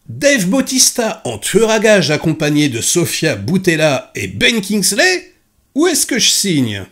Dave Bautista en tueur à gages accompagné de Sofia Boutella et Ben Kingsley? Où est-ce que je signe?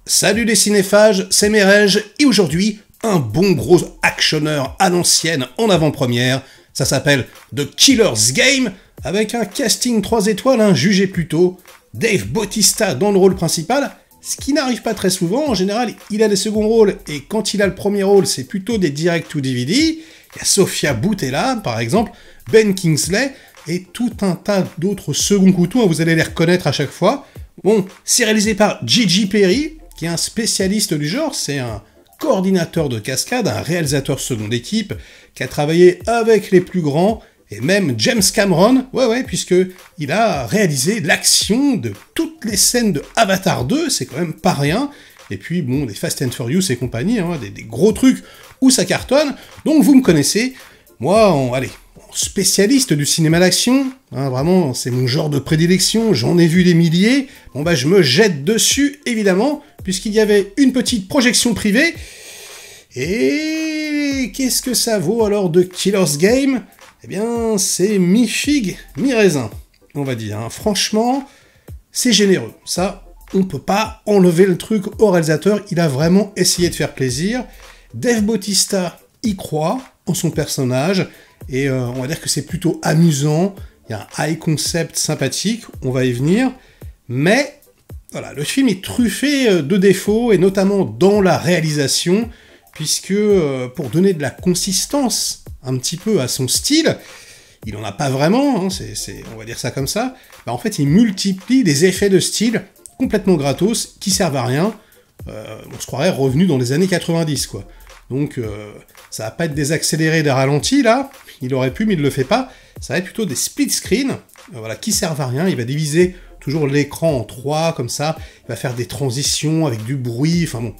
Salut les cinéphages, c'est Merege, et aujourd'hui, un bon gros actionneur à l'ancienne en avant-première. Ça s'appelle The Killer's Game, avec un casting 3 étoiles, hein, jugé plutôt. Dave Bautista dans le rôle principal, ce qui n'arrive pas très souvent. En général, il a des seconds rôles, et quand il a le premier rôle, c'est plutôt des direct-to-DVD. Il y a Sofia Boutella, par exemple, Ben Kingsley, et tout un tas d'autres seconds couteaux, hein, vous allez les reconnaître à chaque fois. Bon, c'est réalisé par Gigi Perry, qui est un spécialiste du genre, c'est un coordinateur de cascade, un réalisateur seconde équipe, qui a travaillé avec les plus grands, et même James Cameron, puisque il a réalisé l'action de toutes les scènes de Avatar 2, c'est quand même pas rien, et puis bon, des Fast and Furious et compagnie, hein, des gros trucs où ça cartonne, donc vous me connaissez, moi, spécialiste du cinéma d'action, hein, vraiment, c'est mon genre de prédilection, j'en ai vu des milliers, bon bah je me jette dessus, évidemment, puisqu'il y avait une petite projection privée, et qu'est-ce que ça vaut alors de Killer's Game? Eh bien, c'est mi-figue, mi-raisin, on va dire, hein. Franchement, c'est généreux, ça, on peut pas enlever le truc au réalisateur, il a vraiment essayé de faire plaisir, Dave Bautista y croit, en son personnage, et on va dire que c'est plutôt amusant, il y a un high concept sympathique, on va y venir, mais voilà, le film est truffé de défauts, et notamment dans la réalisation, puisque pour donner de la consistance un petit peu à son style, il en a pas vraiment, hein, on va dire ça comme ça, bah en fait il multiplie des effets de style complètement gratos, qui servent à rien, on se croirait revenu dans les années 90, quoi. Donc ça va pas être des accélérés, des ralentis, là, il aurait pu, mais il le fait pas, ça va être plutôt des split screen, voilà, qui servent à rien, il va diviser toujours l'écran en 3, comme ça, il va faire des transitions avec du bruit, enfin bon,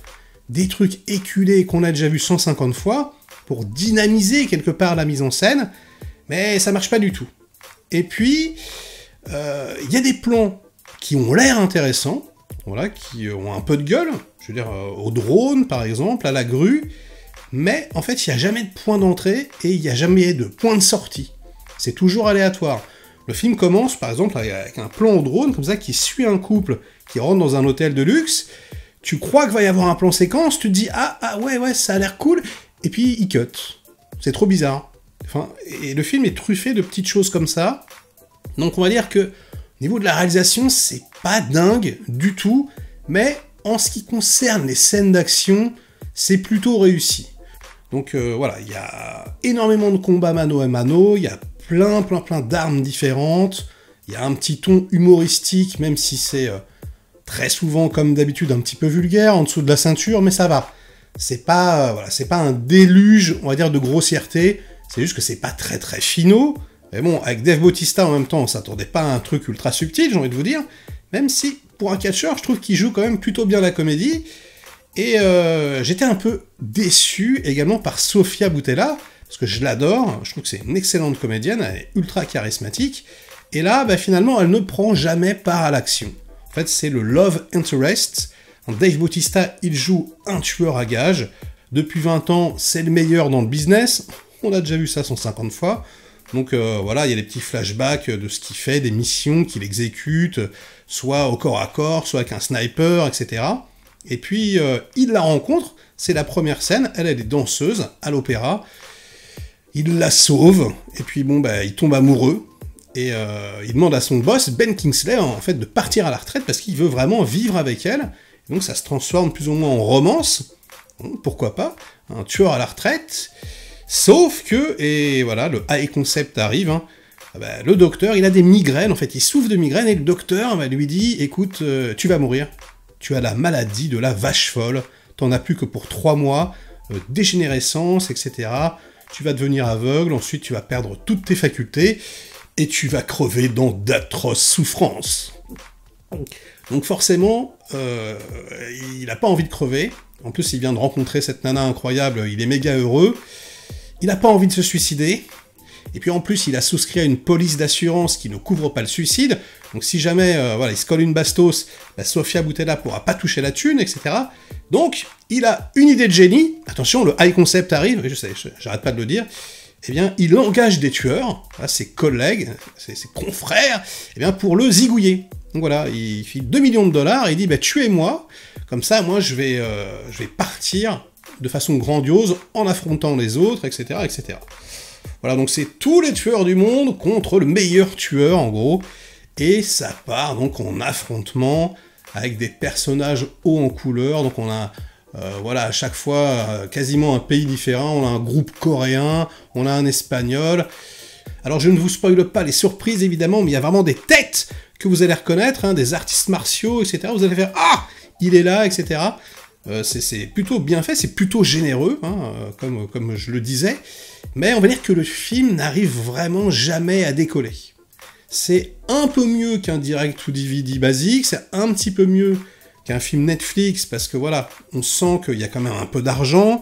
des trucs éculés qu'on a déjà vu 150 fois, pour dynamiser quelque part la mise en scène, mais ça marche pas du tout. Et puis, il y a des plans qui ont l'air intéressants, voilà, qui ont un peu de gueule, je veux dire, au drone, par exemple, à la grue, mais en fait, il n'y a jamais de point d'entrée, et il n'y a jamais de point de sortie. C'est toujours aléatoire. Le film commence, par exemple, avec un plan au drone, comme ça, qui suit un couple qui rentre dans un hôtel de luxe, tu crois qu'il va y avoir un plan séquence, tu te dis « Ah, ouais, ça a l'air cool », et puis il cut. C'est trop bizarre. Enfin, et le film est truffé de petites choses comme ça, donc on va dire que, au niveau de la réalisation, c'est pas dingue du tout, mais en ce qui concerne les scènes d'action, c'est plutôt réussi. Donc voilà, il y a énormément de combats mano à mano, il y a plein d'armes différentes, il y a un petit ton humoristique, même si c'est très souvent, comme d'habitude, un petit peu vulgaire, en dessous de la ceinture, mais ça va. C'est pas, c'est pas un déluge, on va dire, de grossièreté, c'est juste que c'est pas très finot, mais bon, avec Dave Bautista en même temps, on s'attendait pas à un truc ultra subtil, j'ai envie de vous dire, même si, pour un catcheur, je trouve qu'il joue quand même plutôt bien la comédie, et j'étais un peu déçu également par Sofia Boutella, parce que je l'adore, je trouve que c'est une excellente comédienne, elle est ultra charismatique, et là, bah, finalement, elle ne prend jamais part à l'action. En fait, c'est le love interest. Dave Bautista, il joue un tueur à gages. Depuis 20 ans, c'est le meilleur dans le business. On a déjà vu ça 150 fois. Donc voilà, il y a des petits flashbacks de ce qu'il fait, des missions qu'il exécute, soit au corps à corps, soit avec un sniper, etc. Et puis, il la rencontre, c'est la première scène, elle est danseuse à l'opéra, il la sauve, et puis bon, bah, il tombe amoureux, et il demande à son boss, Ben Kingsley, en fait, de partir à la retraite, parce qu'il veut vraiment vivre avec elle, et donc ça se transforme plus ou moins en romance, pourquoi pas, un tueur à la retraite, sauf que, et voilà, le high concept arrive, hein, bah, le docteur, il a des migraines, en fait, il souffre de migraines, et le docteur bah, lui dit, écoute, tu vas mourir, tu as la maladie de la vache folle, t'en as plus que pour 3 mois, dégénérescence, etc., tu vas devenir aveugle, ensuite tu vas perdre toutes tes facultés, et tu vas crever dans d'atroces souffrances. Donc forcément, il n'a pas envie de crever. En plus, il vient de rencontrer cette nana incroyable, il est méga heureux. Il n'a pas envie de se suicider. Et puis en plus, il a souscrit à une police d'assurance qui ne couvre pas le suicide. Donc si jamais voilà, il se colle une bastos, bah, Sofia Boutella pourra pas toucher la thune, etc. Donc, il a une idée de génie. Attention, le high concept arrive, je sais, j'arrête pas de le dire. Eh bien, il engage des tueurs, voilà, ses collègues, ses confrères, eh bien, pour le zigouiller. Donc voilà, il file 2 millions de dollars, et il dit, bah, tuez-moi, comme ça, moi, je vais partir de façon grandiose, en affrontant les autres, etc., etc. Voilà, donc c'est tous les tueurs du monde contre le meilleur tueur, en gros, et ça part donc en affrontement avec des personnages hauts en couleur, donc on a... voilà, à chaque fois, quasiment un pays différent, on a un groupe coréen, on a un espagnol. Alors je ne vous spoile pas les surprises évidemment, mais il y a vraiment des têtes que vous allez reconnaître, hein, des artistes martiaux, etc. Vous allez faire « Ah, il est là », etc. C'est plutôt bien fait, c'est plutôt généreux, hein, comme je le disais, mais on va dire que le film n'arrive vraiment jamais à décoller. C'est un peu mieux qu'un direct ou DVD basique, c'est un petit peu mieux qu'un film Netflix, parce que voilà, on sent qu'il y a quand même un peu d'argent,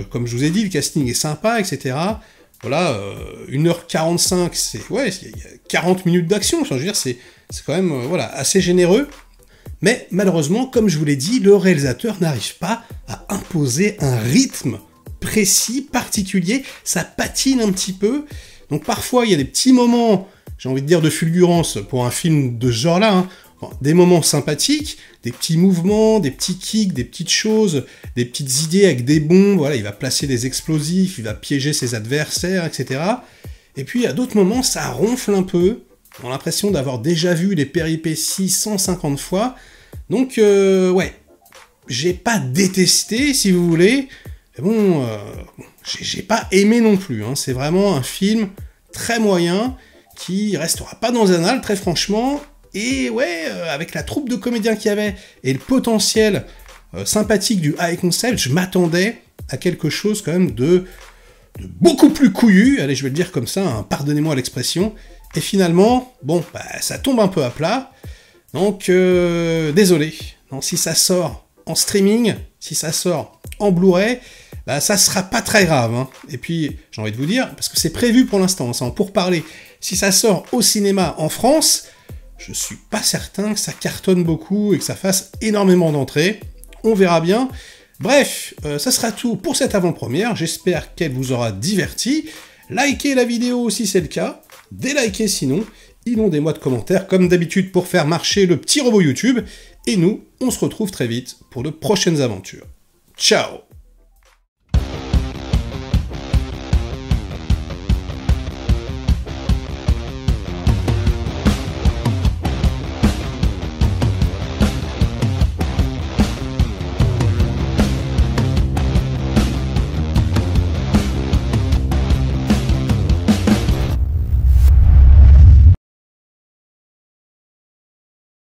comme je vous ai dit, le casting est sympa, etc. Voilà, 1h45, c'est... Ouais, il y a 40 minutes d'action, enfin, je veux dire, c'est quand même, voilà, assez généreux. Mais malheureusement, comme je vous l'ai dit, le réalisateur n'arrive pas à imposer un rythme précis, particulier, ça patine un petit peu. Donc parfois, il y a des petits moments, j'ai envie de dire de fulgurance, pour un film de ce genre-là, hein, des moments sympathiques, des petits mouvements, des petits kicks, des petites choses, des petites idées avec des bombes, voilà, il va placer des explosifs, il va piéger ses adversaires, etc. Et puis à d'autres moments, ça ronfle un peu, on a l'impression d'avoir déjà vu les péripéties 150 fois, donc ouais, j'ai pas détesté, si vous voulez, mais bon, j'ai pas aimé non plus, hein. C'est vraiment un film très moyen, qui restera pas dans les annales, très franchement. Et ouais, avec la troupe de comédiens qu'il y avait, et le potentiel sympathique du high concept, je m'attendais à quelque chose quand même de beaucoup plus couillu, allez, je vais le dire comme ça, hein, pardonnez-moi l'expression, et finalement, bon, bah, ça tombe un peu à plat, donc désolé, non, si ça sort en streaming, si ça sort en Blu-ray, bah, ça sera pas très grave, hein. Et puis, j'ai envie de vous dire, parce que c'est prévu pour l'instant, c'est en pourparlers, si ça sort au cinéma en France, je suis pas certain que ça cartonne beaucoup et que ça fasse énormément d'entrées. On verra bien. Bref, ça sera tout pour cette avant-première. J'espère qu'elle vous aura diverti. Likez la vidéo si c'est le cas. Délikez sinon. Inondez-moi de commentaires comme d'habitude pour faire marcher le petit robot YouTube. Et nous, on se retrouve très vite pour de prochaines aventures. Ciao!